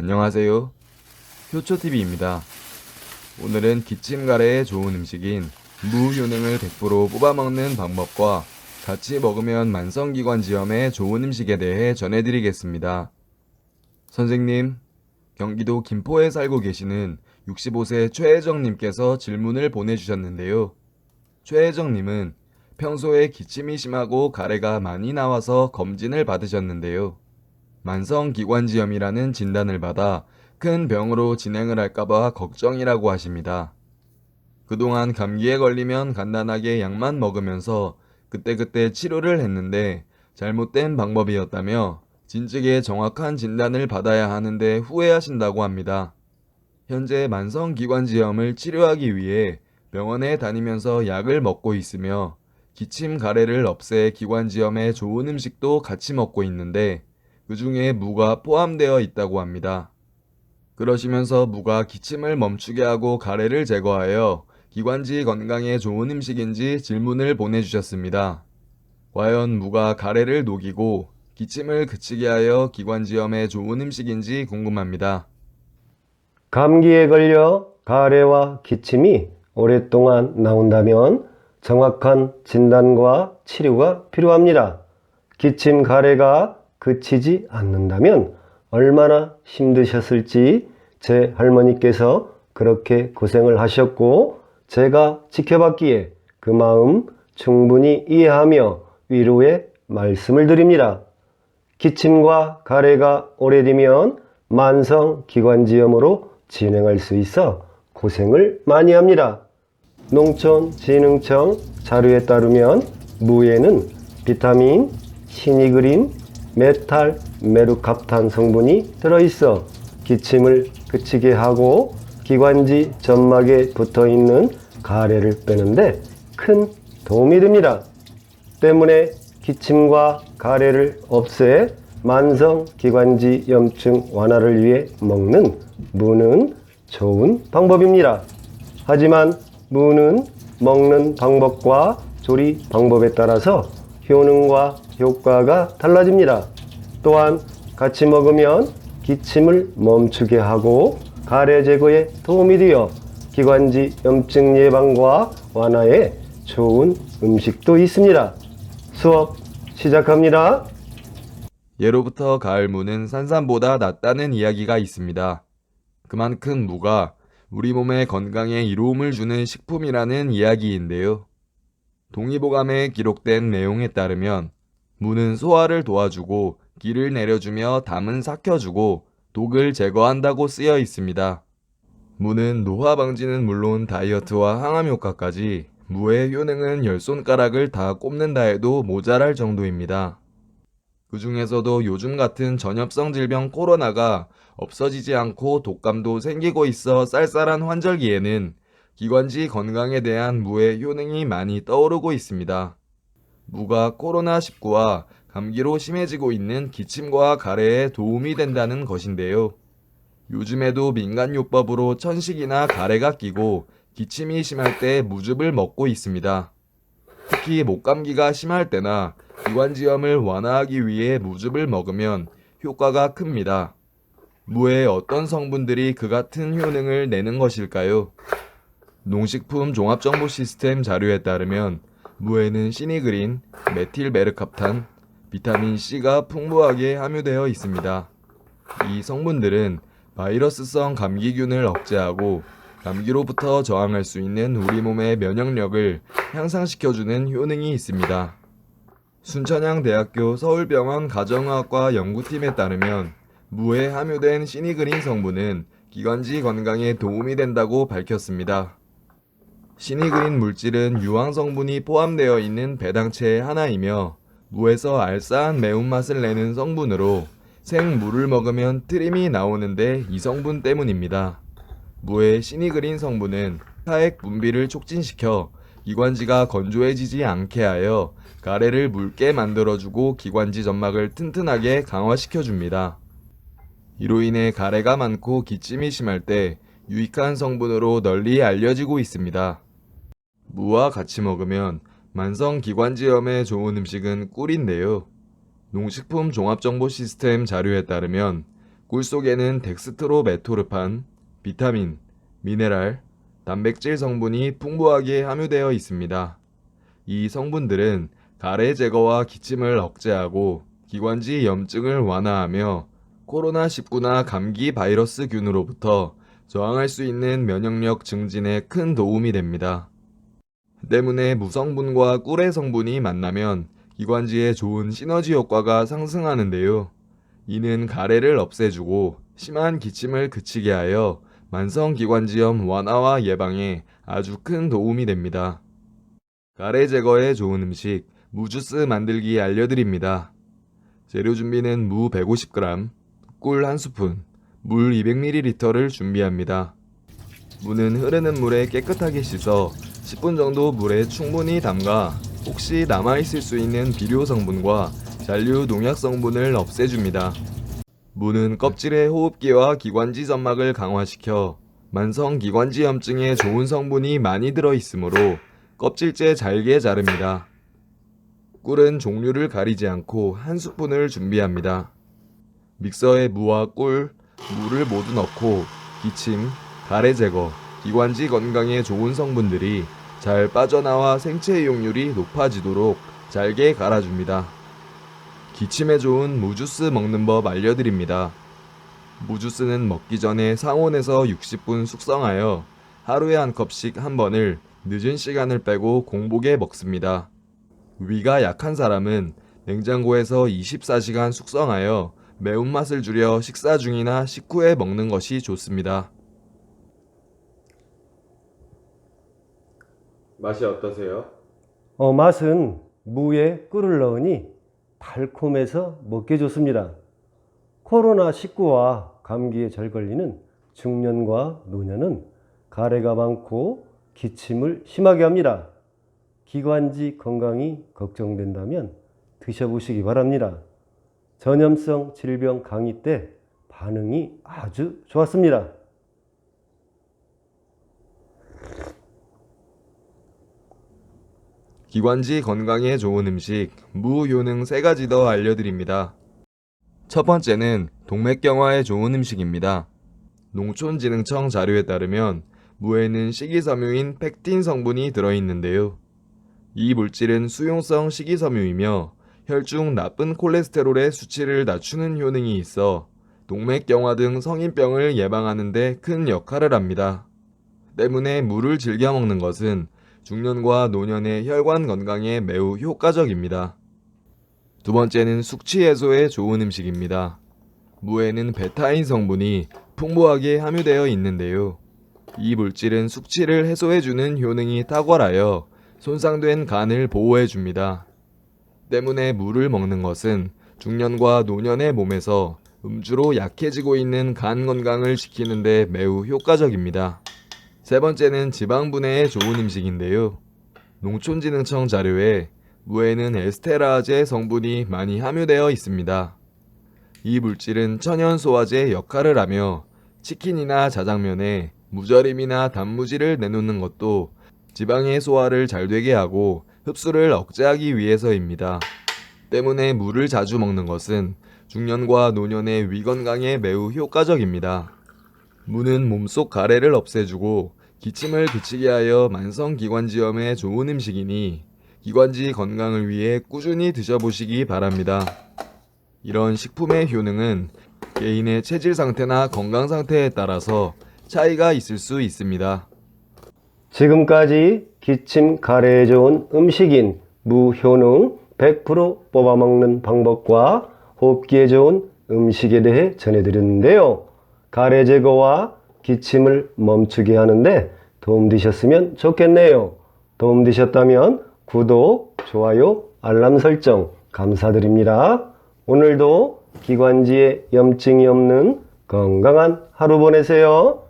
안녕하세요. 효초TV입니다. 오늘은 기침 가래에 좋은 음식인 무 효능을 100% 뽑아먹는 방법과 같이 먹으면 만성기관지염에 좋은 음식에 대해 전해드리겠습니다. 선생님, 경기도 김포에 살고 계시는 65세 최혜정님께서 질문을 보내주셨는데요. 최혜정님은 평소에 기침이 심하고 가래가 많이 나와서 검진을 받으셨는데요. 만성기관지염이라는 진단을 받아 큰 병으로 진행을 할까봐 걱정이라고 하십니다. 그동안 감기에 걸리면 간단하게 약만 먹으면서 그때그때 치료를 했는데 잘못된 방법이었다며 진즉에 정확한 진단을 받아야 하는데 후회하신다고 합니다. 현재 만성기관지염을 치료하기 위해 병원에 다니면서 약을 먹고 있으며 기침 가래를 없애 기관지염에 좋은 음식도 같이 먹고 있는데 그 중에 무가 포함되어 있다고 합니다. 그러시면서 무가 기침을 멈추게 하고 가래를 제거하여 기관지 건강에 좋은 음식인지 질문을 보내주셨습니다. 과연 무가 가래를 녹이고 기침을 그치게 하여 기관지염에 좋은 음식인지 궁금합니다. 감기에 걸려 가래와 기침이 오랫동안 나온다면 정확한 진단과 치료가 필요합니다. 기침 가래가 그치지 않는다면 얼마나 힘드셨을지 제 할머니께서 그렇게 고생을 하셨고 제가 지켜봤기에 그 마음 충분히 이해하며 위로의 말씀을 드립니다. 기침과 가래가 오래되면 만성기관지염으로 진행할 수 있어 고생을 많이 합니다. 농촌진흥청 자료에 따르면 무에는 비타민, 시니그린, 메탈, 메루캅탄 성분이 들어있어 기침을 그치게 하고 기관지 점막에 붙어있는 가래를 빼는데 큰 도움이 됩니다. 때문에 기침과 가래를 없애 만성기관지염증 완화를 위해 먹는 무는 좋은 방법입니다. 하지만 무는 먹는 방법과 조리 방법에 따라서 효능과 효과가 달라집니다. 또한 같이 먹으면 기침을 멈추게 하고 가래 제거에 도움이 되어 기관지 염증 예방과 완화에 좋은 음식도 있습니다. 수업 시작합니다. 예로부터 가을 무는 산삼보다 낫다는 이야기가 있습니다. 그만큼 무가 우리 몸의 건강에 이로움을 주는 식품이라는 이야기인데요. 동의보감에 기록된 내용에 따르면 무는 소화를 도와주고 기를 내려주며 담은 삭혀주고 독을 제거한다고 쓰여 있습니다. 무는 노화 방지는 물론 다이어트와 항암 효과까지 무의 효능은 10손가락을 다 꼽는다 해도 모자랄 정도입니다. 그 중에서도 요즘 같은 전염성 질병 코로나가 없어지지 않고 독감도 생기고 있어 쌀쌀한 환절기에는 기관지 건강에 대한 무의 효능이 많이 떠오르고 있습니다. 무가 코로나19와 감기로 심해지고 있는 기침과 가래에 도움이 된다는 것인데요. 요즘에도 민간요법으로 천식이나 가래가 끼고 기침이 심할 때 무즙을 먹고 있습니다. 특히 목감기가 심할 때나 기관지염을 완화하기 위해 무즙을 먹으면 효과가 큽니다. 무의 어떤 성분들이 그 같은 효능을 내는 것일까요? 농식품 종합정보 시스템 자료에 따르면 무에는 시니그린, 메틸메르캅탄, 비타민 C가 풍부하게 함유되어 있습니다. 이 성분들은 바이러스성 감기균을 억제하고 감기로부터 저항할 수 있는 우리 몸의 면역력을 향상시켜주는 효능이 있습니다. 순천향대학교 서울병원 가정의학과 연구팀에 따르면 무에 함유된 시니그린 성분은 기관지 건강에 도움이 된다고 밝혔습니다. 시니그린 물질은 유황 성분이 포함되어 있는 배당체의 하나이며 무에서 알싸한 매운맛을 내는 성분으로 생무를 먹으면 트림이 나오는데 이 성분 때문입니다. 무의 시니그린 성분은 타액 분비를 촉진시켜 기관지가 건조해지지 않게 하여 가래를 묽게 만들어주고 기관지 점막을 튼튼하게 강화시켜줍니다. 이로 인해 가래가 많고 기침이 심할 때 유익한 성분으로 널리 알려지고 있습니다. 무와 같이 먹으면 만성기관지염에 좋은 음식은 꿀인데요. 농식품 종합정보 시스템 자료에 따르면 꿀 속에는 덱스트로메토르판, 비타민, 미네랄, 단백질 성분이 풍부하게 함유되어 있습니다. 이 성분들은 가래 제거와 기침을 억제하고 기관지 염증을 완화하며 코로나19나 감기 바이러스균으로부터 저항할 수 있는 면역력 증진에 큰 도움이 됩니다. 때문에 무성분과 꿀의 성분이 만나면 기관지에 좋은 시너지 효과가 상승하는데요. 이는 가래를 없애주고 심한 기침을 그치게 하여 만성기관지염 완화와 예방에 아주 큰 도움이 됩니다. 가래 제거에 좋은 음식, 무주스 만들기 알려드립니다. 재료 준비는 무 150g, 꿀 1스푼, 물 200ml를 준비합니다. 무는 흐르는 물에 깨끗하게 씻어 10분 정도 물에 충분히 담가 혹시 남아있을 수 있는 비료 성분과 잔류 농약 성분을 없애줍니다. 무는 껍질의 호흡기와 기관지 점막을 강화시켜 만성기관지염증에 좋은 성분이 많이 들어있으므로 껍질째 잘게 자릅니다. 꿀은 종류를 가리지 않고 1스푼을 준비합니다. 믹서에 무와 꿀, 물을 모두 넣고 기침, 가래 제거, 기관지 건강에 좋은 성분들이 잘 빠져나와 생체 이용률이 높아지도록 잘게 갈아줍니다. 기침에 좋은 무주스 먹는 법 알려드립니다. 무주스는 먹기 전에 상온에서 60분 숙성하여 하루에 한 컵씩 한 번을 늦은 시간을 빼고 공복에 먹습니다. 위가 약한 사람은 냉장고에서 24시간 숙성하여 매운맛을 줄여 식사 중이나 식후에 먹는 것이 좋습니다. 맛이 어떠세요? 맛은 무에 꿀을 넣으니 달콤해서 먹기 좋습니다. 코로나19와 감기에 잘 걸리는 중년과 노년은 가래가 많고 기침을 심하게 합니다. 기관지 건강이 걱정된다면 드셔보시기 바랍니다. 전염성 질병 강의 때 반응이 아주 좋았습니다. 기관지 건강에 좋은 음식, 무 효능 3가지 더 알려드립니다. 첫 번째는 동맥경화에 좋은 음식입니다. 농촌진흥청 자료에 따르면 무에는 식이섬유인 팩틴 성분이 들어있는데요. 이 물질은 수용성 식이섬유이며 혈중 나쁜 콜레스테롤의 수치를 낮추는 효능이 있어 동맥경화 등 성인병을 예방하는 데 큰 역할을 합니다. 때문에 무를 즐겨 먹는 것은 중년과 노년의 혈관 건강에 매우 효과적입니다. 두 번째는 숙취 해소에 좋은 음식입니다. 무에는 베타인 성분이 풍부하게 함유되어 있는데요. 이 물질은 숙취를 해소해주는 효능이 탁월하여 손상된 간을 보호해줍니다. 때문에 무를 먹는 것은 중년과 노년의 몸에서 음주로 약해지고 있는 간 건강을 지키는 데 매우 효과적입니다. 세 번째는 지방 분해에 좋은 음식인데요. 농촌진흥청 자료에 무에는 에스테라제 성분이 많이 함유되어 있습니다. 이 물질은 천연 소화제 역할을 하며 치킨이나 자장면에 무절임이나 단무지를 내놓는 것도 지방의 소화를 잘 되게 하고 흡수를 억제하기 위해서입니다. 때문에 무를 자주 먹는 것은 중년과 노년의 위 건강에 매우 효과적입니다. 무는 몸속 가래를 없애주고 기침을 그치게 하여 만성기관지염에 좋은 음식이니 기관지 건강을 위해 꾸준히 드셔보시기 바랍니다. 이런 식품의 효능은 개인의 체질 상태나 건강 상태에 따라서 차이가 있을 수 있습니다. 지금까지 기침 가래에 좋은 음식인 무 효능 100% 뽑아먹는 방법과 호흡기에 좋은 음식에 대해 전해드렸는데요. 가래 제거와 기침을 멈추게 하는데 도움되셨으면 좋겠네요. 도움되셨다면 구독, 좋아요, 알람 설정 감사드립니다. 오늘도 기관지에 염증이 없는 건강한 하루 보내세요.